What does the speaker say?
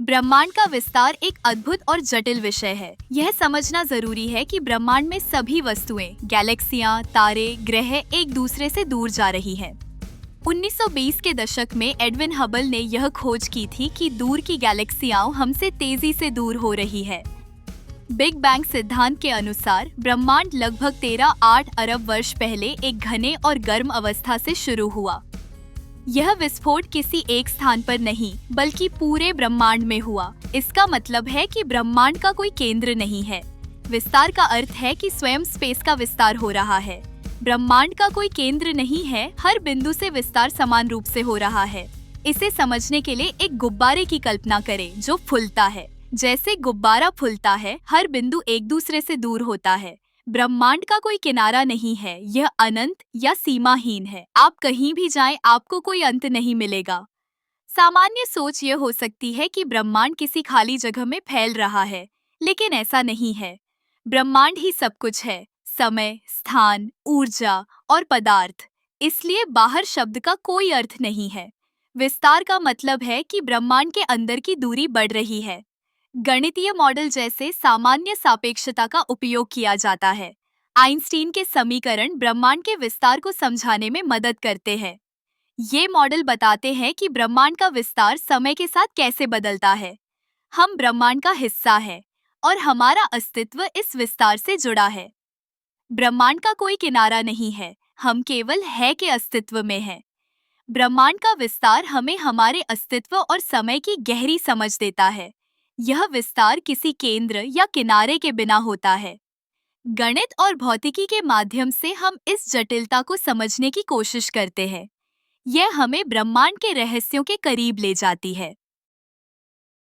ब्रह्मांड का विस्तार एक अद्भुत और जटिल विषय है। यह समझना जरूरी है कि ब्रह्मांड में सभी वस्तुएं, गैलेक्सियां, तारे, ग्रह एक दूसरे से दूर जा रही हैं। 1920 के दशक में एडविन हबल ने यह खोज की थी कि दूर की गैलेक्सियां हमसे तेजी से दूर हो रही है। बिग बैंग सिद्धांत के अनुसार ब्रह्मांड लगभग 13.8 अरब वर्ष पहले एक घने और गर्म अवस्था से शुरू हुआ। यह विस्फोट किसी एक स्थान पर नहीं बल्कि पूरे ब्रह्मांड में हुआ। इसका मतलब है कि ब्रह्मांड का कोई केंद्र नहीं है। विस्तार का अर्थ है कि स्वयं स्पेस का विस्तार हो रहा है। ब्रह्मांड का कोई केंद्र नहीं है, हर बिंदु से विस्तार समान रूप से हो रहा है। इसे समझने के लिए एक गुब्बारे की कल्पना करें जो फूलता है। जैसे गुब्बारा फूलता है, हर बिंदु एक दूसरे से दूर होता है। ब्रह्मांड का कोई किनारा नहीं है, यह अनंत या सीमाहीन है। आप कहीं भी जाएं, आपको कोई अंत नहीं मिलेगा। सामान्य सोच यह हो सकती है कि ब्रह्मांड किसी खाली जगह में फैल रहा है, लेकिन ऐसा नहीं है। ब्रह्मांड ही सब कुछ है, समय, स्थान, ऊर्जा और पदार्थ। इसलिए बाहर शब्द का कोई अर्थ नहीं है। विस्तार का मतलब है कि ब्रह्मांड के अंदर की दूरी बढ़ रही है। गणितीय मॉडल जैसे सामान्य सापेक्षता का उपयोग किया जाता है। आइंस्टीन के समीकरण ब्रह्मांड के विस्तार को समझाने में मदद करते हैं। ये मॉडल बताते हैं कि ब्रह्मांड का विस्तार समय के साथ कैसे बदलता है। हम ब्रह्मांड का हिस्सा है और हमारा अस्तित्व इस विस्तार से जुड़ा है। ब्रह्मांड का कोई किनारा नहीं है, हम केवल है के अस्तित्व में हैं। ब्रह्मांड का विस्तार हमें हमारे अस्तित्व और समय की गहरी समझ देता है। यह विस्तार किसी केंद्र या किनारे के बिना होता है। गणित और भौतिकी के माध्यम से हम इस जटिलता को समझने की कोशिश करते हैं। यह हमें ब्रह्मांड के रहस्यों के करीब ले जाती है।